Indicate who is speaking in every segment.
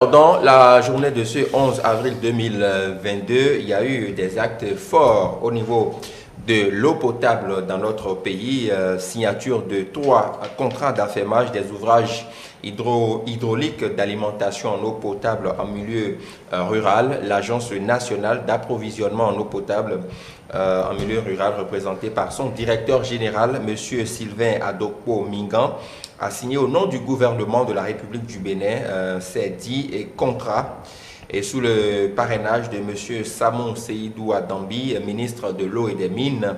Speaker 1: Dans la journée de ce 11 avril 2022, il y a eu des actes forts au niveau de l'eau potable dans notre pays. Signature de 3 contrats d'affermage des ouvrages hydrauliques d'alimentation en eau potable en milieu rural. L'Agence nationale d'approvisionnement en eau potable en milieu rural, représentée par son directeur général, M. Sylvain Adokpo Mingan, a signé au nom du gouvernement de la République du Bénin ces 10 contrats et sous le parrainage de M. Samon Seydou Adambi, ministre de l'eau et des mines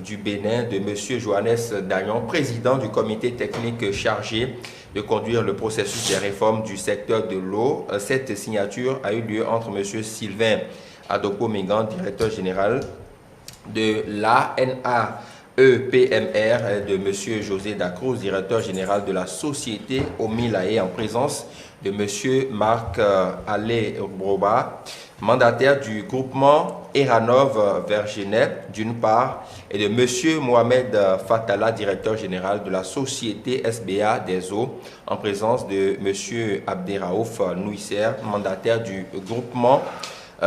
Speaker 1: du Bénin, de M. Johannes Dagnon, président du comité technique chargé de conduire le processus des réformes du secteur de l'eau. Cette signature a eu lieu entre M. Sylvain Adokpo Mingan, directeur général de l'ANA EPMR, de M. José Dacruz, directeur général de la société Omilae, en présence de M. Marc Allé Broba, mandataire du groupement Eranov Vergenet, d'une part, et de M. Mohamed Fatala, directeur général de la société SBA des eaux, en présence de M. Abderraouf Nouisser, mandataire du groupement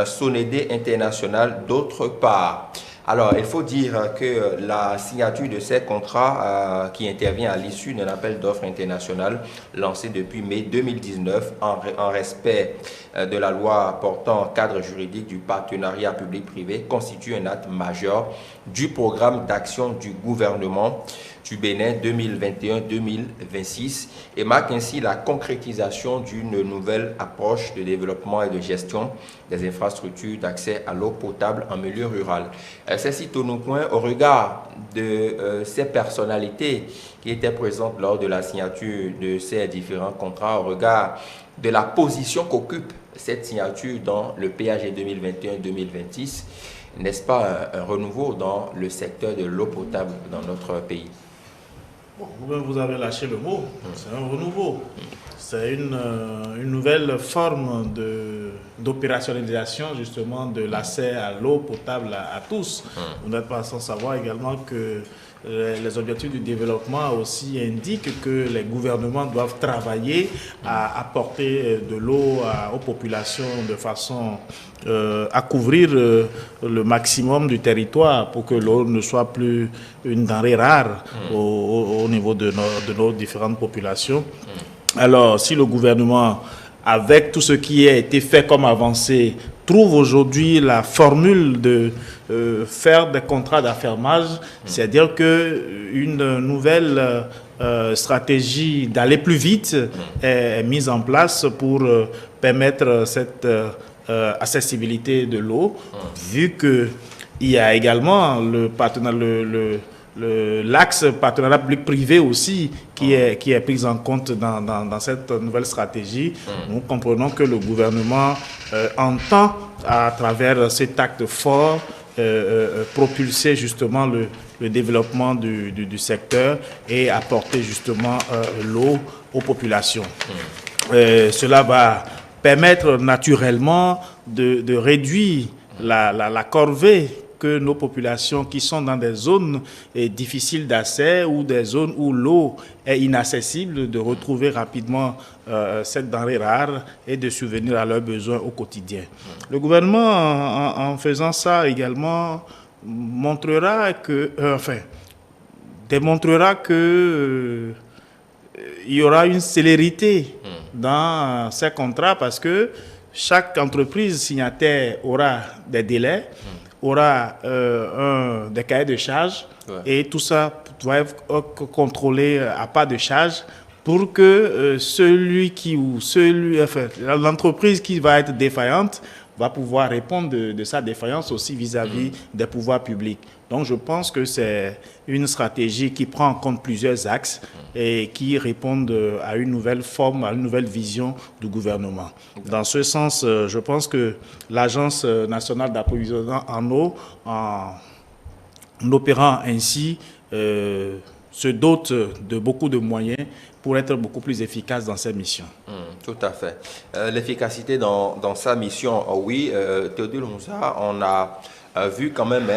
Speaker 1: Sonédé International, d'autre part. Alors, il faut dire que la signature de ces contrats qui intervient à l'issue d'un appel d'offres international lancé depuis mai 2019 en respect de la loi portant cadre juridique du partenariat public-privé constitue un acte majeur du programme d'action du gouvernement du Bénin 2021-2026 et marque ainsi la concrétisation d'une nouvelle approche de développement et de gestion des infrastructures d'accès à l'eau potable en milieu rural. Ceci tourne au point au regard de ces personnalités qui étaient présentes lors de la signature de ces différents contrats, au regard de la position qu'occupe cette signature dans le PAG 2021-2026. N'est-ce pas un renouveau dans le secteur de l'eau potable dans notre pays?
Speaker 2: Bon, vous avez lâché le mot, c'est un renouveau. C'est une nouvelle forme d'opérationnalisation justement de l'accès à l'eau potable à tous. Vous n'êtes pas sans savoir également que les objectifs du développement aussi indiquent que les gouvernements doivent travailler à apporter de l'eau aux populations de façon à couvrir le maximum du territoire pour que l'eau ne soit plus une denrée rare au niveau de nos différentes populations. Alors, si le gouvernement, avec tout ce qui a été fait comme avancée, trouve aujourd'hui la formule de faire des contrats d'affermage, c'est-à-dire qu'une nouvelle stratégie d'aller plus vite est mise en place pour permettre cette accessibilité de l'eau, vu qu'il y a également l'axe partenariat public-privé aussi qui est pris en compte dans cette nouvelle stratégie. Nous comprenons que le gouvernement entend, à travers cet acte fort, propulser justement le développement du secteur et apporter justement l'eau aux populations. Cela va permettre naturellement de réduire la corvée que nos populations qui sont dans des zones difficiles d'accès ou des zones où l'eau est inaccessible, de retrouver rapidement cette denrée rare et de subvenir à leurs besoins au quotidien. Le gouvernement, en faisant ça également, démontrera que il y aura une célérité dans ces contrats parce que chaque entreprise signataire aura des délais, aura des cahiers de charges et tout ça doit être contrôlé à pas de charge pour que l'entreprise qui va être défaillante va pouvoir répondre de sa défaillance aussi vis-à-vis des pouvoirs publics. Donc je pense que c'est une stratégie qui prend en compte plusieurs axes et qui répondent à une nouvelle forme, à une nouvelle vision du gouvernement. Dans ce sens, je pense que l'Agence nationale d'approvisionnement en eau, en opérant ainsi, se dote de beaucoup de moyens pour être beaucoup plus efficace dans ses missions.
Speaker 1: Tout à fait. L'efficacité dans sa mission, oui, Théodule Moussa, on a vu quand même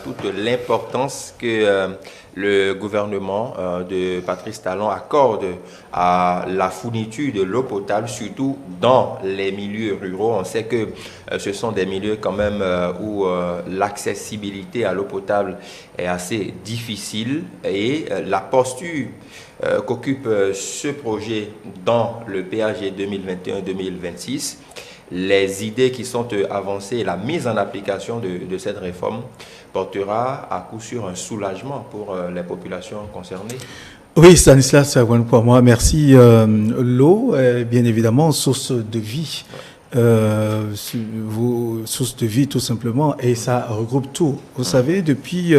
Speaker 1: toute l'importance que le gouvernement de Patrice Talon accorde à la fourniture de l'eau potable, surtout dans les milieux ruraux. On sait que ce sont des milieux quand même où l'accessibilité à l'eau potable est assez difficile, et la posture qu'occupe ce projet dans le PAG 2021-2026, les idées qui sont avancées, la mise en application de cette réforme portera à coup sûr un soulagement pour les populations concernées.
Speaker 3: Oui, Stanislas, pour moi, merci. L'eau est bien évidemment source de vie. Source de vie tout simplement, et ça regroupe tout. Vous savez, depuis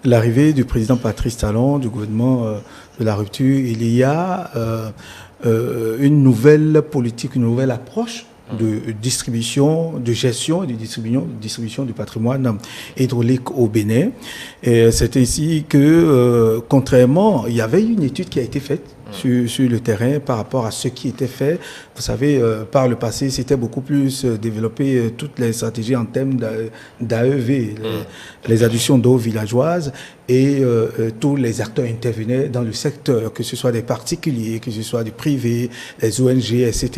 Speaker 3: l'arrivée du président Patrice Talon, du gouvernement de la rupture, il y a une nouvelle politique, une nouvelle approche de distribution, de gestion et de distribution du patrimoine hydraulique au Bénin. Et c'est ainsi que, contrairement, il y avait une étude qui a été faite sur le terrain par rapport à ce qui était fait. Vous savez, par le passé, c'était beaucoup plus développer toutes les stratégies en termes d'AEV, les adductions d'eau villageoise, et tous les acteurs intervenaient dans le secteur, que ce soit des particuliers, que ce soit du privé, les ONG, etc.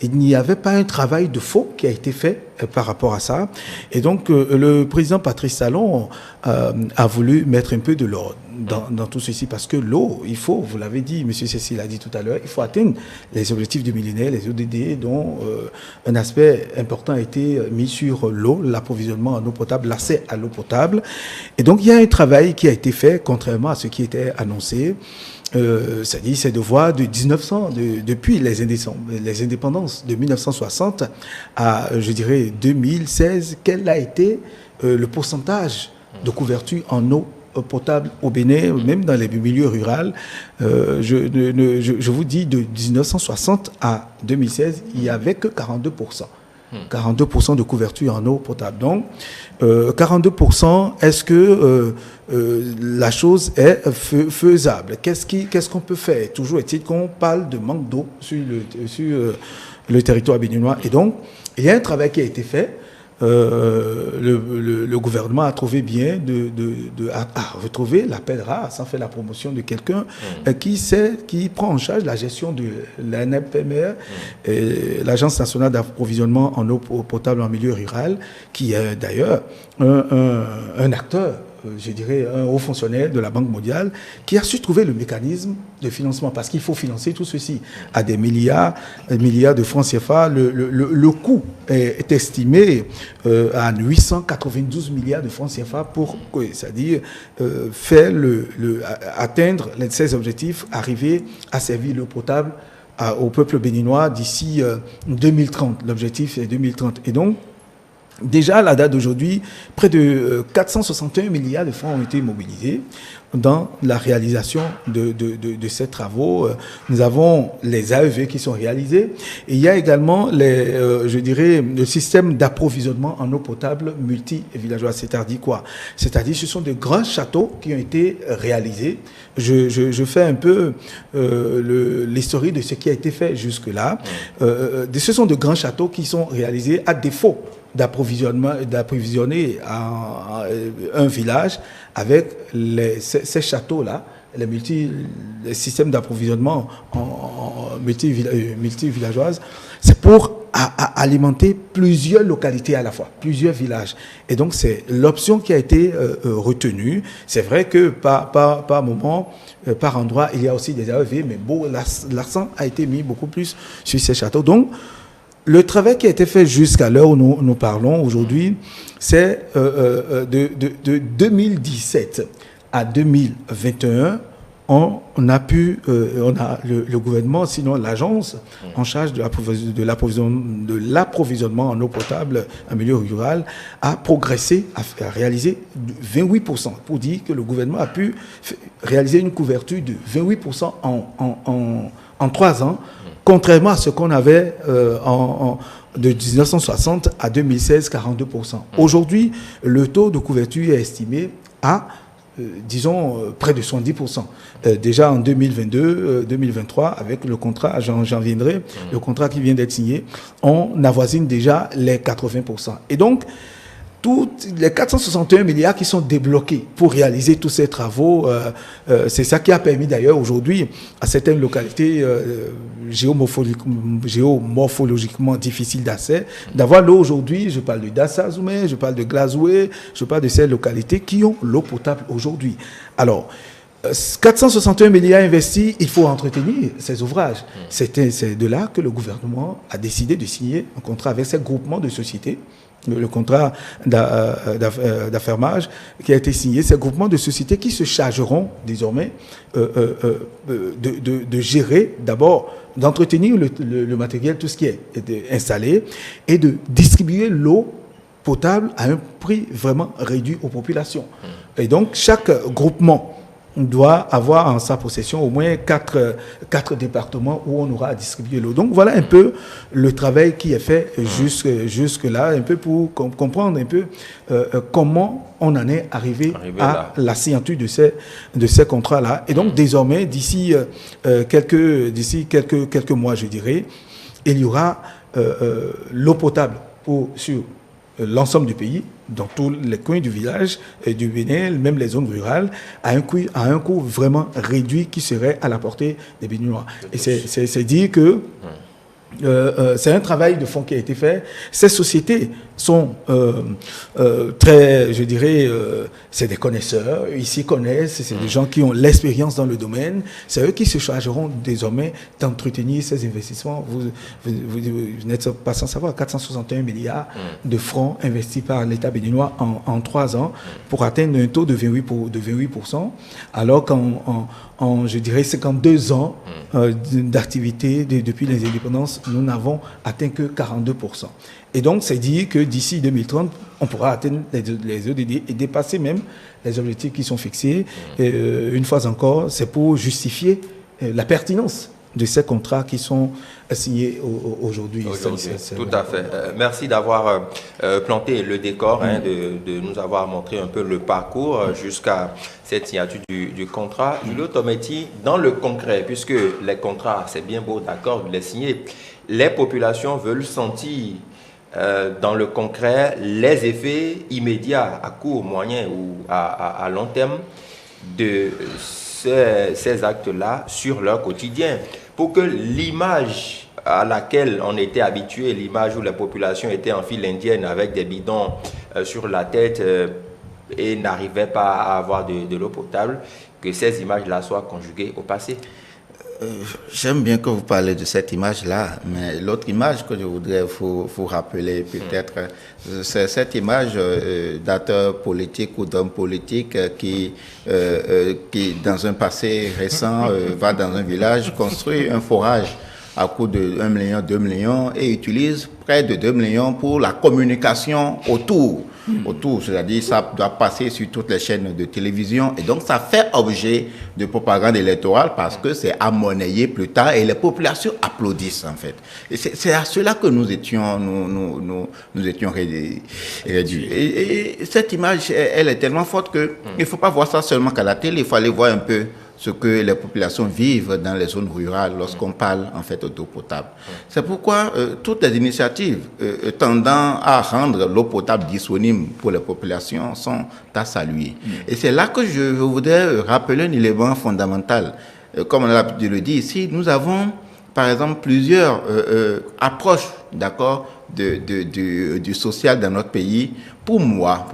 Speaker 3: Il n'y avait pas un travail de fond qui a été fait par rapport à ça. Et donc, le président Patrice Talon a voulu mettre un peu de l'ordre dans tout ceci, parce que l'eau, il faut, vous l'avez dit, M. Cécile l'a dit tout à l'heure, il faut atteindre les objectifs du millénaire, les ODD, dont un aspect important a été mis sur l'eau, l'approvisionnement en eau potable, l'accès à l'eau potable. Et donc, il y a un travail qui a été fait, contrairement à ce qui était annoncé. C'est-à-dire, c'est de voir depuis les indépendances de 1960 à, je dirais, 2016, quel a été le pourcentage de couverture en eau potable au Bénin, même dans les milieux ruraux. Je vous dis, de 1960 à 2016, il n'y avait que 42%. 42% de couverture en eau potable. Donc, 42%, est-ce que la chose est faisable? Qu'est-ce qu'on peut faire? Toujours est-il qu'on parle de manque d'eau sur le territoire béninois. Et donc, il y a un travail qui a été fait. Le gouvernement a trouvé bien à retrouver l'appel rare, sans faire la promotion de quelqu'un qui prend en charge la gestion de l'ANPMR, l'Agence nationale d'approvisionnement en eau potable en milieu rural, qui est d'ailleurs un acteur, je dirais, un haut fonctionnaire de la Banque mondiale, qui a su trouver le mécanisme de financement, parce qu'il faut financer tout ceci à des milliards de francs CFA. Le coût est estimé à 892 milliards de francs CFA pour, c'est-à-dire faire atteindre ces objectifs, arriver à servir l'eau potable au peuple béninois d'ici 2030. L'objectif est 2030. Et donc, déjà, à la date d'aujourd'hui, près de 461 milliards de francs ont été mobilisés dans la réalisation de ces travaux. Nous avons les AEV qui sont réalisés. Et il y a également le système d'approvisionnement en eau potable multi-villageoise. C'est-à-dire quoi? C'est-à-dire ce sont de grands châteaux qui ont été réalisés. Je fais un peu l'historique de ce qui a été fait jusque-là. Ce sont de grands châteaux qui sont réalisés à défaut d'approvisionner un village avec ces châteaux-là, les systèmes d'approvisionnement multi-villageoises. C'est pour alimenter plusieurs localités à la fois, plusieurs villages. Et donc, c'est l'option qui a été retenue. C'est vrai que par moment, par endroit, il y a aussi des AEV, mais l'accent a été mis beaucoup plus sur ces châteaux. Donc, le travail qui a été fait jusqu'à l'heure où nous parlons aujourd'hui, c'est de 2017 à 2021, on a le gouvernement, sinon l'agence en charge de l'approvisionnement en eau potable en milieu rural, a progressé, a réalisé 28%. Pour dire que le gouvernement a pu réaliser une couverture de 28% en 3 ans, contrairement à ce qu'on avait de 1960 à 2016, 42%. Aujourd'hui, le taux de couverture est estimé à, disons, près de 70%. Déjà en 2022-2023, avec le contrat, j'en viendrai, le contrat qui vient d'être signé, on avoisine déjà les 80%. Et donc, toutes les 461 milliards qui sont débloqués pour réaliser tous ces travaux, c'est ça qui a permis d'ailleurs aujourd'hui à certaines localités géomorphologiquement difficiles d'accès d'avoir l'eau aujourd'hui. Je parle de Dassazoumé, je parle de Glazoué, je parle de ces localités qui ont l'eau potable aujourd'hui. Alors, 461 milliards investis, il faut entretenir ces ouvrages. C'est de là que le gouvernement a décidé de signer un contrat avec ces groupements de sociétés, le contrat d'affermage qui a été signé, ces groupements de sociétés qui se chargeront désormais de gérer, d'abord, d'entretenir le matériel, tout ce qui est installé, et de distribuer l'eau potable à un prix vraiment réduit aux populations. Et donc, chaque groupement doit avoir en sa possession au moins quatre départements où on aura à distribuer l'eau. Donc voilà un peu le travail qui est fait jusque-là, un peu pour comprendre un peu comment on en est arrivé à la signature de ces contrats-là. Et donc désormais, d'ici quelques mois, je dirais, il y aura l'eau potable sur l'ensemble du pays, dans tous les coins du village, du Bénin, même les zones rurales, à un coût vraiment réduit qui serait à la portée des Béninois. Et c'est dire que c'est un travail de fond qui a été fait. Ces sociétés sont très, je dirais, c'est des connaisseurs, ils s'y connaissent, c'est des gens qui ont l'expérience dans le domaine. C'est eux qui se chargeront désormais d'entretenir ces investissements. Vous n'êtes pas sans savoir, 461 milliards de francs investis par l'État béninois en 3 ans pour atteindre un taux de 28%, alors je dirais, 52 ans d'activité depuis les indépendances, nous n'avons atteint que 42%. Et donc, c'est dit que d'ici 2030, on pourra atteindre les ODD et dépasser même les objectifs qui sont fixés. Et, une fois encore, c'est pour justifier la pertinence de ces contrats qui sont signés aujourd'hui.
Speaker 1: Tout à fait. Merci d'avoir planté le décor, de nous avoir montré un peu le parcours jusqu'à cette signature du contrat. Julio Tometti, dans le concret, puisque les contrats, c'est bien beau, d'accord, de les signer, les populations veulent sentir dans le concret les effets immédiats à court, moyen ou à long terme de ces actes-là sur leur quotidien, pour que l'image à laquelle on était habitué, l'image où la population était en file indienne avec des bidons sur la tête et n'arrivait pas à avoir de l'eau potable, que ces images-là soient conjuguées au passé.
Speaker 4: J'aime bien que vous parlez de cette image-là, mais l'autre image que je voudrais vous rappeler peut-être, c'est cette image d'acteur politique ou d'homme politique qui, dans un passé récent, va dans un village, construit un forage à coût de 1 million, 2 millions et utilise près de 2 millions pour la communication autour, c'est-à-dire ça doit passer sur toutes les chaînes de télévision et donc ça fait objet de propagande électorale parce que c'est ammonnayé plus tard et les populations applaudissent en fait. Et c'est à cela que nous étions réduits. Et cette image, elle est tellement forte que il ne faut pas voir ça seulement qu'à la télé, il faut aller voir un peu ce que les populations vivent dans les zones rurales lorsqu'on parle en fait d'eau potable. C'est pourquoi toutes les initiatives tendant à rendre l'eau potable disponible pour les populations sont à saluer. Et c'est là que je voudrais rappeler un élément fondamental. Comme on a l'habitude de le dire ici, nous avons par exemple plusieurs approches, d'accord, du social dans notre pays. Pour moi,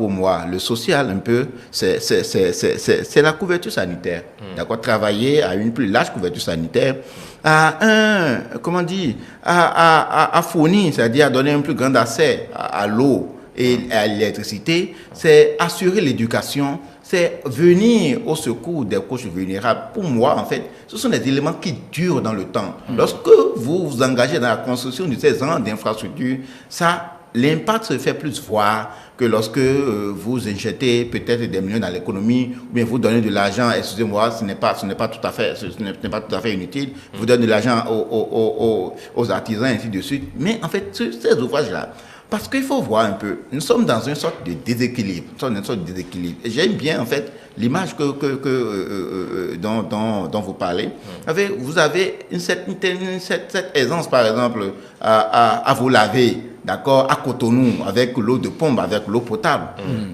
Speaker 4: le social, un peu, c'est la couverture sanitaire. D'accord, travailler à une plus large couverture sanitaire, à fournir, c'est-à-dire à donner un plus grand accès à l'eau et à l'électricité, c'est assurer l'éducation, c'est venir au secours des couches vulnérables. Pour moi, en fait, ce sont des éléments qui durent dans le temps. Lorsque vous vous engagez dans la construction de ces genres d'infrastructures, l'impact se fait plus voir que lorsque vous injectez peut-être des millions dans l'économie, ou bien vous donnez de l'argent, excusez-moi, ce n'est pas tout à fait inutile, vous donnez de l'argent aux artisans, et ainsi de suite. Mais en fait, ces ouvrages-là, parce qu'il faut voir un peu, nous sommes dans une sorte de déséquilibre. Et j'aime bien, en fait, l'image dont vous parlez. Vous avez cette aisance, par exemple, à vous laver d'accord, à Cotonou, avec l'eau de pompe, avec l'eau potable.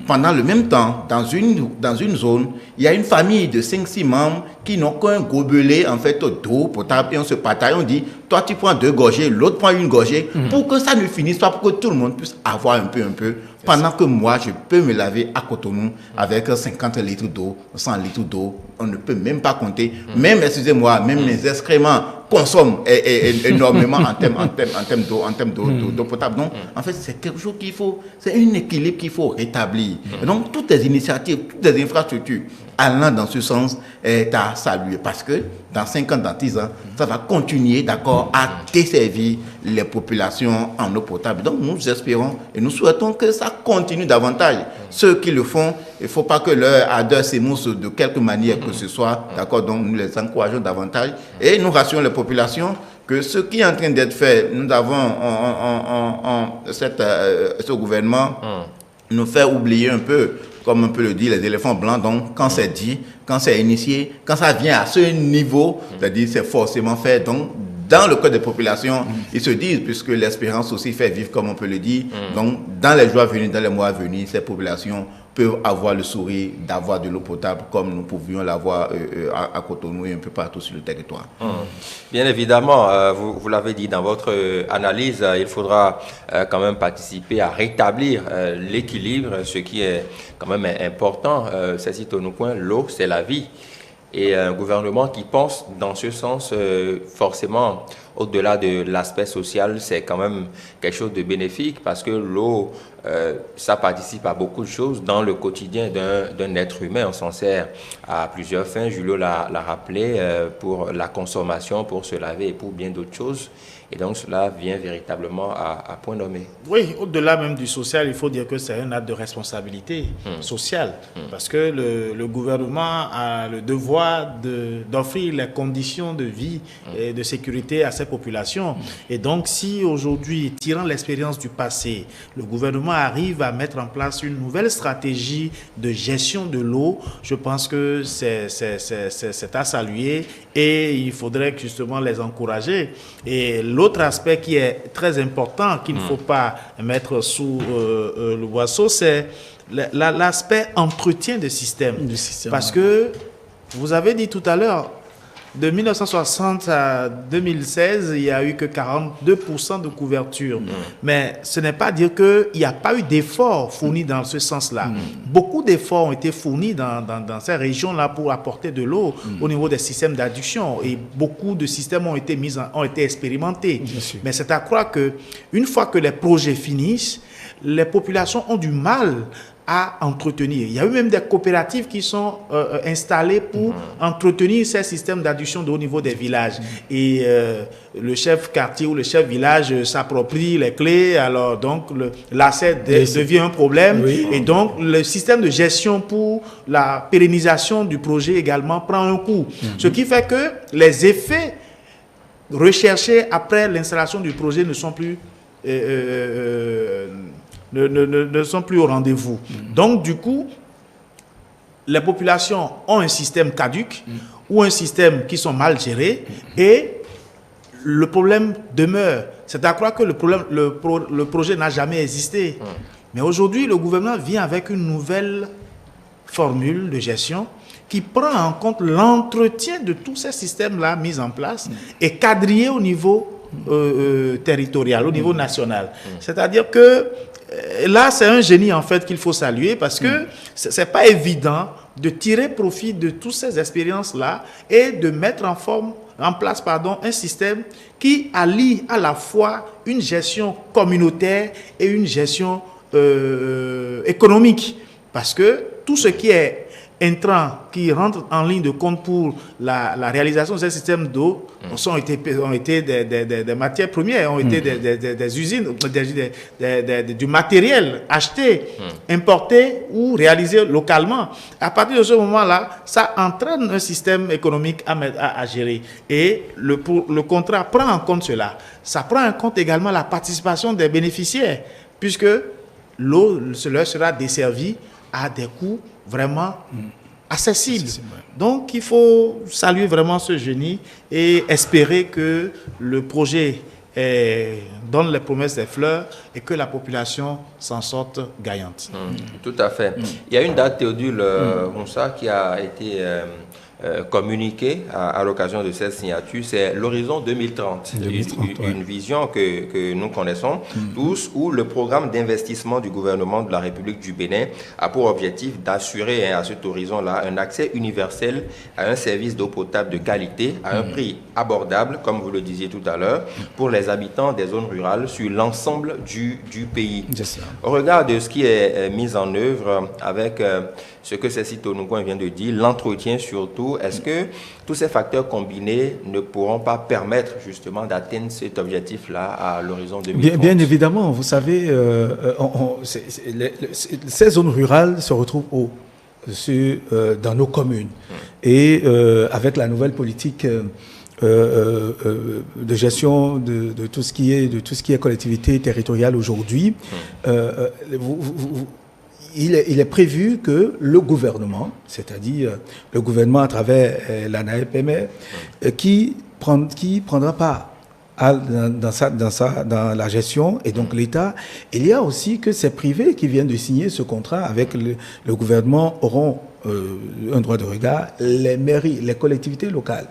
Speaker 4: Pendant le même temps, dans une zone, il y a une famille de 5-6 membres qui n'ont qu'un gobelet, en fait, d'eau potable, et on se partage, on dit, toi tu prends 2 gorgées, l'autre prend une gorgée, pour que ça ne finisse pas, pour que tout le monde puisse avoir un peu, pendant que moi, je peux me laver à Cotonou avec 50 litres d'eau, 100 litres d'eau, on ne peut même pas compter, même, excusez-moi, même mes excréments consomment énormément en termes d'eau potable. Donc, en fait, c'est quelque chose qu'il faut, c'est un équilibre qu'il faut rétablir. Et donc, toutes les initiatives, toutes les infrastructures allant dans ce sens est à saluer parce que dans 5 ans, dans 10 ans, ça va continuer, d'accord, à desservir les populations en eau potable. Donc, nous espérons et nous souhaitons que ça continue davantage. Ceux qui le font, il ne faut pas que leur ardeur s'émousse de quelque manière que ce soit, d'accord, donc nous les encourageons davantage et nous rassurons les populations que ce qui est en train d'être fait, nous avons ce gouvernement nous fait oublier un peu, comme on peut le dire, les éléphants blancs. Donc, quand c'est dit, quand c'est initié, quand ça vient à ce niveau, c'est-à-dire c'est forcément fait. Donc, dans le cœur des populations, ils se disent, puisque l'espérance aussi fait vivre, comme on peut le dire, donc dans les jours à venir, dans les mois à venir, ces populations peuvent avoir le sourire d'avoir de l'eau potable comme nous pouvions l'avoir à Cotonou et un peu partout sur le territoire.
Speaker 1: Bien évidemment, vous l'avez dit dans votre analyse, il faudra quand même participer à rétablir l'équilibre, ce qui est quand même important. C'est ici au coin, l'eau, c'est la vie. Et un gouvernement qui pense dans ce sens, forcément, au-delà de l'aspect social, c'est quand même quelque chose de bénéfique parce que l'eau, ça participe à beaucoup de choses dans le quotidien d'un être humain. On s'en sert à plusieurs fins. Julio l'a rappelé, pour la consommation, pour se laver et pour bien d'autres choses. Et donc, cela vient véritablement à point nommé.
Speaker 2: Oui, au-delà même du social, il faut dire que c'est un acte de responsabilité sociale. Parce que le gouvernement a le devoir d'offrir les conditions de vie et de sécurité à ses populations. Et donc, si aujourd'hui, tirant l'expérience du passé, le gouvernement arrive à mettre en place une nouvelle stratégie de gestion de l'eau, je pense que c'est à saluer et il faudrait justement les encourager. Et l'autre aspect qui est très important, qu'il ne faut pas mettre sous le boisseau, c'est l'aspect entretien du système. Parce que, vous avez dit tout à l'heure, de 1960 à 2016, il n'y a eu que 42% de couverture. Mais ce n'est pas dire qu'il n'y a pas eu d'efforts fournis dans ce sens-là. Beaucoup d'efforts ont été fournis dans ces régions-là pour apporter de l'eau au niveau des systèmes d'adduction. Et beaucoup de systèmes ont été expérimentés. Mais c'est à croire qu'une fois que les projets finissent, les populations ont du mal à entretenir. Il y a eu même des coopératives qui sont installées pour entretenir ces systèmes d'adduction au niveau des villages. Et le chef quartier ou le chef village s'approprie les clés, alors donc l'accès devient un problème. Et donc le système de gestion pour la pérennisation du projet également prend un coup. Ce qui fait que les effets recherchés après l'installation du projet ne sont plus ne sont plus au rendez-vous. Donc, du coup, les populations ont un système caduc ou un système qui sont mal gérés et le problème demeure. C'est à croire que le projet n'a jamais existé. Mais aujourd'hui, le gouvernement vient avec une nouvelle formule de gestion qui prend en compte l'entretien de tous ces systèmes-là mis en place et quadrillés au niveau territorial, au niveau national. C'est-à-dire que là, c'est un génie en fait qu'il faut saluer parce que c'est pas évident de tirer profit de toutes ces expériences-là et de mettre en place un système qui allie à la fois une gestion communautaire et une gestion économique. Parce que tout ce qui est intrants qui rentrent en ligne de compte pour la réalisation de ces systèmes d'eau ont été des matières premières, ont été des usines, du matériel acheté, importé ou réalisé localement. À partir de ce moment-là, ça entraîne un système économique à gérer. Et le contrat prend en compte cela. Ça prend en compte également la participation des bénéficiaires, puisque l'eau leur sera desservie à des coûts vraiment accessibles. Donc, il faut saluer vraiment ce génie et espérer que le projet donne les promesses des fleurs et que la population s'en sorte gagnante.
Speaker 1: Tout à fait. Il y a une date, Théodule Moussa, qui a été communiquée à l'occasion de cette signature, c'est l'horizon 2030. Une vision que nous connaissons tous, où le programme d'investissement du gouvernement de la République du Bénin a pour objectif d'assurer à cet horizon-là un accès universel à un service d'eau potable de qualité à un prix abordable, comme vous le disiez tout à l'heure, pour les habitants des zones rurales sur l'ensemble du pays. Au regard de ce qui est mis en œuvre avec ce que Cécile Tonougoin vient de dire, l'entretien surtout, est-ce que tous ces facteurs combinés ne pourront pas permettre justement d'atteindre cet objectif-là à l'horizon 2030?
Speaker 3: Bien évidemment, vous savez, ces zones rurales se retrouvent dans nos communes. Et avec la nouvelle politique de gestion de tout ce qui est collectivité territoriale aujourd'hui, il est prévu que le gouvernement, c'est-à-dire le gouvernement à travers l'ANAEPMR, qui prendra part dans la gestion, et donc l'État. Il y a aussi que ces privés qui viennent de signer ce contrat avec le gouvernement auront un droit de regard. Les mairies, les collectivités locales,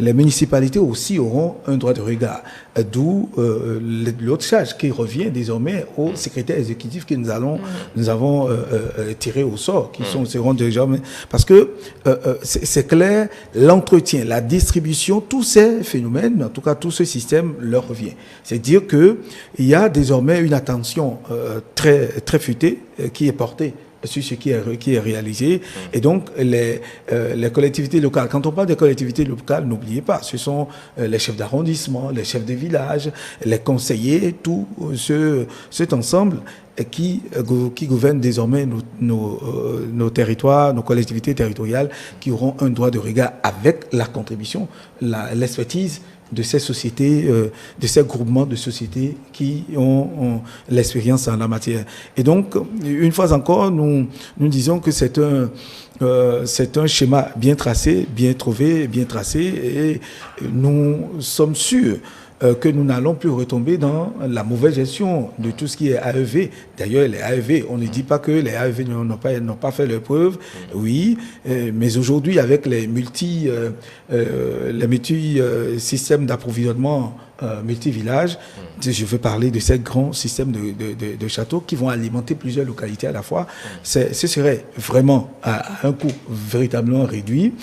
Speaker 3: les municipalités aussi auront un droit de regard. D'où l'autre charge qui revient désormais aux secrétaires exécutifs que nous avons tirés au sort, qui seront déjà... Parce que c'est clair, l'entretien, la distribution, tous ces phénomènes, en tout cas tout ce système leur revient. C'est-à-dire qu'il y a désormais une attention très, très futée qui est portée sur ce qui est réalisé. Et donc, les collectivités locales, quand on parle des collectivités locales, n'oubliez pas, ce sont les chefs d'arrondissement, les chefs de village, les conseillers, tout cet ensemble qui gouverne désormais nos territoires, nos collectivités territoriales, qui auront un droit de regard avec la contribution, l'expertise de ces sociétés, de ces groupements de sociétés qui ont l'expérience en la matière. Et donc, une fois encore, nous disons que c'est un schéma bien tracé, bien trouvé, bien tracé, et nous sommes sûrs que nous n'allons plus retomber dans la mauvaise gestion de tout ce qui est AEV. D'ailleurs, les AEV, on ne dit pas que les AEV n'ont pas fait leur preuve, oui, mais aujourd'hui, avec les systèmes d'approvisionnement multi-villages, je veux parler de ces grands systèmes de châteaux qui vont alimenter plusieurs localités à la fois. Ce serait vraiment à un coût véritablement réduit,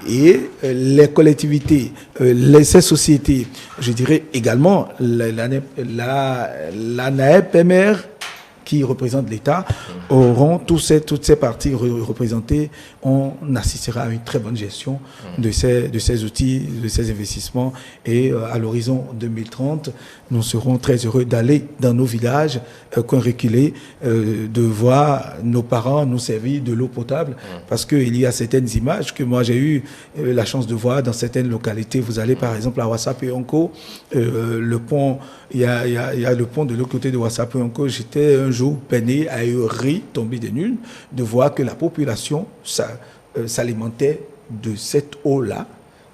Speaker 3: et les collectivités, ces sociétés, je dirais également l'ANAEPMR qui représente l'État, auront toutes ces parties représentées. On assistera à une très bonne gestion de ces outils, de ces investissements. Et à l'horizon 2030, nous serons très heureux d'aller dans nos villages, coins reculés, de voir nos parents nous servir de l'eau potable. Parce qu'il y a certaines images que moi j'ai eu la chance de voir dans certaines localités. Vous allez par exemple à Ouassapéonko, le pont, il y a le pont de l'autre côté de Ouassapéonko. J'étais un jour peiné, ahuri, tombé des nues, de voir que la population s'alimentait de cette eau-là.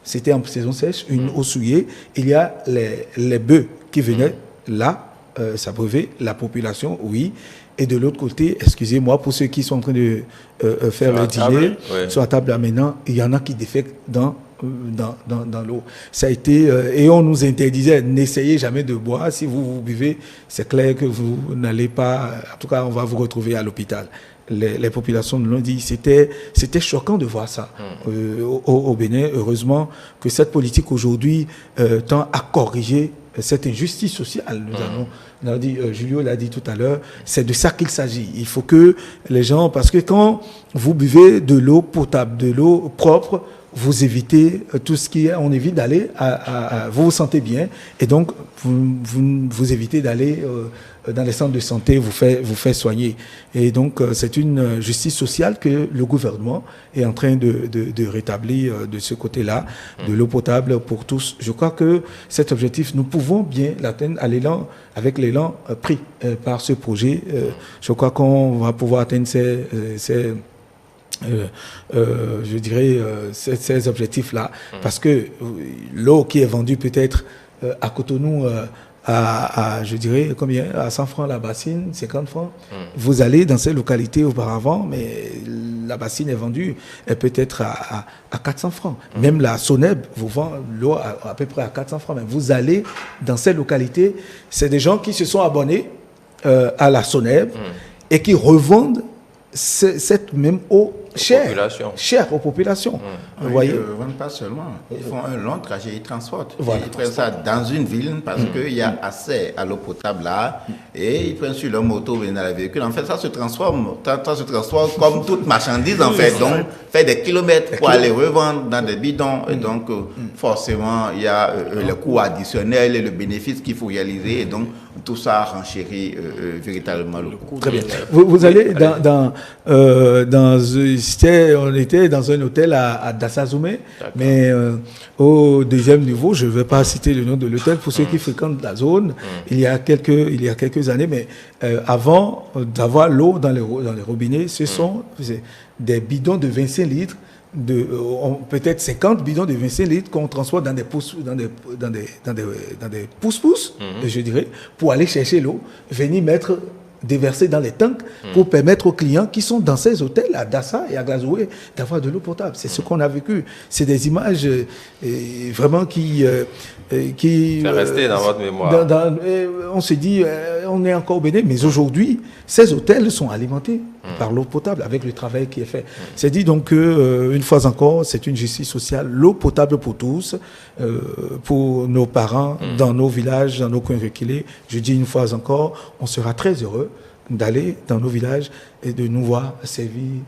Speaker 3: C'était en saison sèche, une eau souillée. Il y a les bœufs qui venaient là, s'abreuver, la population, oui. Et de l'autre côté, excusez-moi, pour ceux qui sont en train de faire le dîner, sur la table là maintenant, il y en a qui défèquent dans l'eau. Ça a été, et on nous interdisait, n'essayez jamais de boire. Si vous buvez, c'est clair que vous n'allez pas, en tout cas, on va vous retrouver à l'hôpital. Les populations nous l'ont dit, c'était choquant de voir ça au Bénin. Heureusement que cette politique aujourd'hui tend à corriger cette injustice sociale. Nous avons dit, Julio l'a dit tout à l'heure, c'est de ça qu'il s'agit. Il faut que les gens, parce que quand vous buvez de l'eau potable, de l'eau propre, vous évitez tout ce qui est, on évite d'aller vous vous sentez bien, et donc vous évitez d'aller dans les centres de santé, vous fait soigner. Et donc c'est une justice sociale que le gouvernement est en train de rétablir de ce côté-là, de l'eau potable pour tous. Je crois que cet objectif, nous pouvons bien l'atteindre avec l'élan pris par ce projet. Je crois qu'on va pouvoir atteindre je dirais ces objectifs-là, parce que l'eau qui est vendue peut-être à Cotonou, je dirais, combien? À 100 francs la bassine, 50 francs. Vous allez dans ces localités auparavant, mais la bassine est vendue, elle peut être à 400 francs. Même la Soneb vous vend l'eau à peu près à 400 francs. Mais vous allez dans ces localités, c'est des gens qui se sont abonnés à la Soneb et qui revendent cette même eau chère aux populations. Vous voyez?
Speaker 4: Ils ne vendent pas seulement, ils font un long trajet, ils transportent.
Speaker 3: Voilà.
Speaker 4: Ils prennent ça dans une ville parce qu'il y a assez à l'eau potable là, et ils prennent sur leur moto, viennent dans le véhicule. En fait, ça se transforme comme toute marchandise en fait. Donc, fait des kilomètres pour aller revendre dans des bidons. Et donc, forcément, il y a le coût additionnel et le bénéfice qu'il faut réaliser. Et donc, tout ça renchérit véritablement le coût.
Speaker 3: Très bien. Vous allez on était dans un hôtel à Dassazoumé, mais au deuxième niveau, je ne vais pas citer le nom de l'hôtel pour ceux qui fréquentent la zone, il y a quelques années, mais avant d'avoir l'eau dans les robinets, ce sont des bidons de 25 litres, peut-être 50 bidons de 25 litres qu'on transporte dans des pousse-pousse, je dirais, pour aller chercher l'eau, venir déverser dans les tanks pour permettre aux clients qui sont dans ces hôtels à Dassa et à Glazoué d'avoir de l'eau potable. C'est ce qu'on a vécu. C'est des images vraiment qui
Speaker 1: c'est resté dans votre mémoire.
Speaker 3: On se dit, on est encore au Bénin, mais aujourd'hui, ces hôtels sont alimentés par l'eau potable avec le travail qui est fait. C'est dit donc que, une fois encore, c'est une justice sociale, l'eau potable pour tous, pour nos parents, dans nos villages, dans nos coins reculés. Je dis une fois encore, on sera très heureux d'aller dans nos villages et de nous voir servir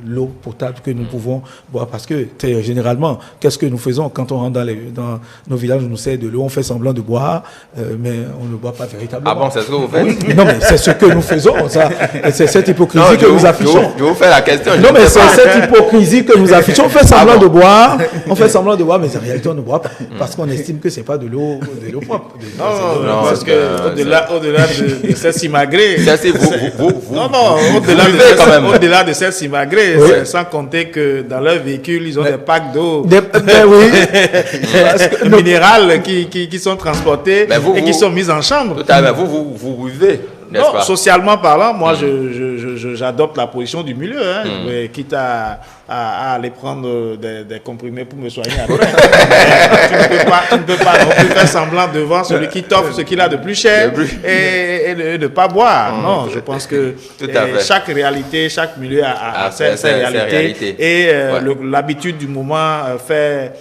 Speaker 3: l'eau potable que nous pouvons boire. Parce que généralement, qu'est-ce que nous faisons quand on rentre dans nos villages, on nous sert de l'eau, on fait semblant de boire, mais on ne boit pas véritablement.
Speaker 1: Ah bon, c'est ce que vous faites?
Speaker 3: Oui, non, mais c'est ce que nous faisons. C'est cette hypocrisie que nous affichons.
Speaker 1: Je vous fais la question.
Speaker 3: Non, mais c'est cette hypocrisie que nous affichons. On fait semblant de boire, mais en réalité, on ne boit pas. Parce qu'on estime que ce n'est pas de l'eau propre.
Speaker 2: Non, parce que au-delà de ces simagrées. Au-delà de ces simagrées, sans compter que dans leur véhicule, ils ont des packs d'eau minérales qui sont transportés et qui sont mis en chambre.
Speaker 1: Tout à fait, vous buvez, n'est-ce pas?
Speaker 2: Socialement parlant, moi, j'adopte la position du milieu, quitte à aller prendre des comprimés pour me soigner après. Tu ne peux pas non plus faire semblant devant celui qui t'offre ce qu'il a de plus cher et ne pas boire. Non, je pense que chaque réalité, chaque milieu a ses réalités. Et l'habitude du moment fait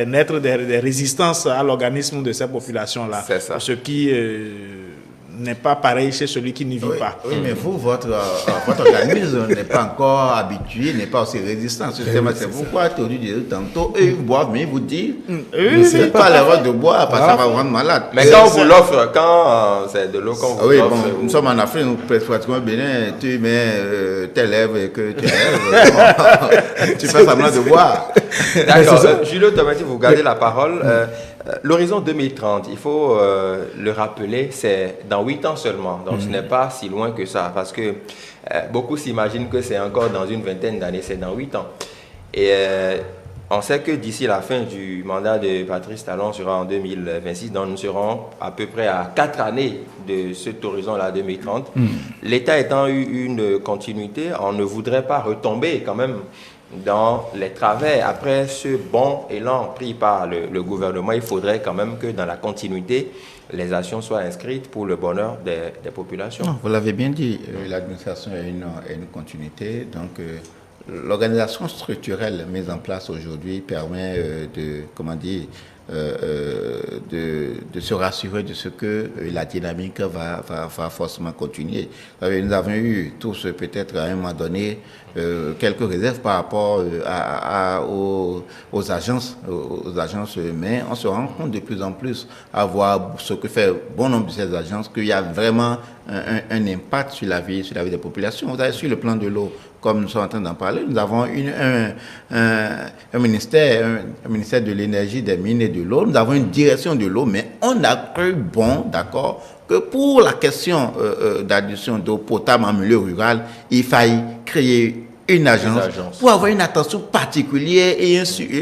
Speaker 2: naître des résistances à l'organisme de ces populations-là. Ce qui n'est pas pareil chez celui qui n'y vit pas.
Speaker 4: Oui, mais vous, votre organisme n'est pas encore habitué, n'est pas aussi résistant. C'est pourquoi Théodule disait tantôt, eux, ils boivent, mais ils vous disent, c'est pas l'erreur de boire, parce que ça va vous rendre malade.
Speaker 1: Mais quand on vous l'offre, quand c'est de l'eau qu'on vous
Speaker 4: offre...
Speaker 1: Oui,
Speaker 4: nous sommes en Afrique, nous pratiquement Bénin, tu mets tes lèvres et que tu lèves, tu fais semblant de boire.
Speaker 1: D'accord. Julio Tomati, vous gardez la parole. L'horizon 2030, il faut le rappeler, c'est dans 8 ans seulement. Donc, ce n'est pas si loin que ça. Parce que beaucoup s'imaginent que c'est encore dans une vingtaine d'années. C'est dans 8 ans. Et on sait que d'ici la fin du mandat de Patrice Talon sera en 2026. Donc, nous serons à peu près à 4 années de cet horizon-là, 2030. L'État étant eu une continuité, on ne voudrait pas retomber quand même dans les travers. Après ce bon élan pris par le gouvernement, il faudrait quand même que dans la continuité, les actions soient inscrites pour le bonheur des populations.
Speaker 4: Non, vous l'avez bien dit, l'administration a une continuité. Donc, l'organisation structurelle mise en place aujourd'hui permet de se rassurer de ce que la dynamique va forcément continuer. Nous avons eu tous peut-être à un moment donné quelques réserves par rapport aux agences, mais on se rend compte de plus en plus à voir ce que fait bon nombre de ces agences, qu'il y a vraiment un impact sur la vie des populations. Vous avez sur le plan de l'eau, comme nous sommes en train d'en parler, nous avons un ministère de l'énergie, des mines et de l'eau, nous avons une direction de l'eau, mais on a cru bon, d'accord, que pour la question d'adduction d'eau potable en milieu rural, il faille créer une agence pour avoir une attention particulière et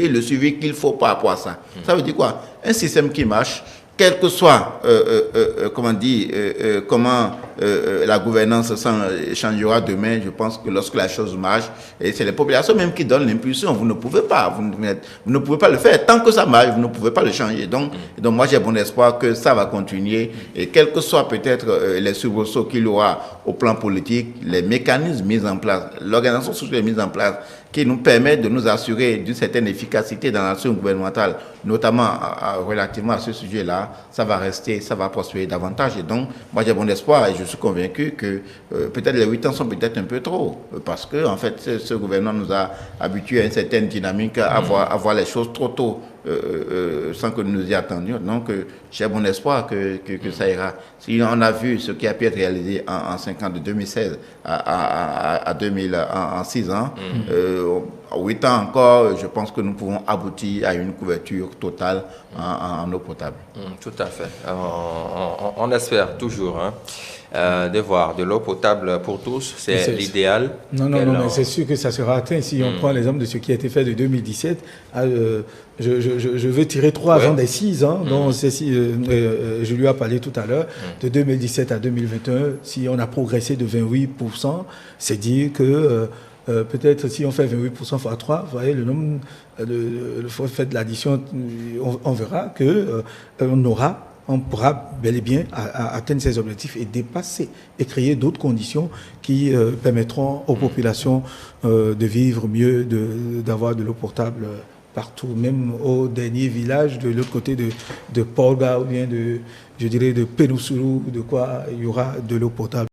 Speaker 4: le suivi qu'il faut par rapport à ça. Ça veut dire quoi? Un système qui marche, quel que soit, comment la gouvernance changera demain, je pense que lorsque la chose marche, et c'est les populations même qui donnent l'impulsion, vous ne pouvez pas, vous ne pouvez pas le faire. Tant que ça marche, vous ne pouvez pas le changer. Donc moi, j'ai bon espoir que ça va continuer, et quel que soit peut-être les soubresauts qu'il y aura au plan politique, les mécanismes mis en place, l'organisation sociale mise en place, qui nous permettent de nous assurer d'une certaine efficacité dans l'action gouvernementale, notamment relativement à ce sujet-là, ça va rester, ça va prospérer davantage. Et donc, moi j'ai bon espoir et je suis convaincu que peut-être les 8 ans sont peut-être un peu trop, parce que en fait, ce gouvernement nous a habitués à une certaine dynamique, à voir les choses trop tôt, sans que nous nous y attendions. Donc, j'ai bon espoir que ça ira. Si on a vu ce qui a pu être réalisé en 5 ans, de 2016 à 2000, en 6 ans, 8 ans encore, je pense que nous pouvons aboutir à une couverture totale en eau potable.
Speaker 1: Tout à fait. On espère toujours de voir de l'eau potable pour tous. C'est l'idéal.
Speaker 3: Non, mais c'est sûr que ça sera atteint. Si on prend l'exemple de ce qui a été fait de 2017, je veux tirer 3 ans des 6 ans, dont je lui ai parlé tout à l'heure, de 2017 à 2021. Si on a progressé de 28%, c'est dire que peut-être si on fait 28% fois 3, vous voyez le nombre, fait de l'addition, on verra que on pourra bel et bien atteindre ces objectifs et dépasser et créer d'autres conditions qui permettront aux populations de vivre mieux, d'avoir de l'eau potable partout, même au dernier village de l'autre côté de Polga ou bien de Penusulou, il y aura de l'eau potable.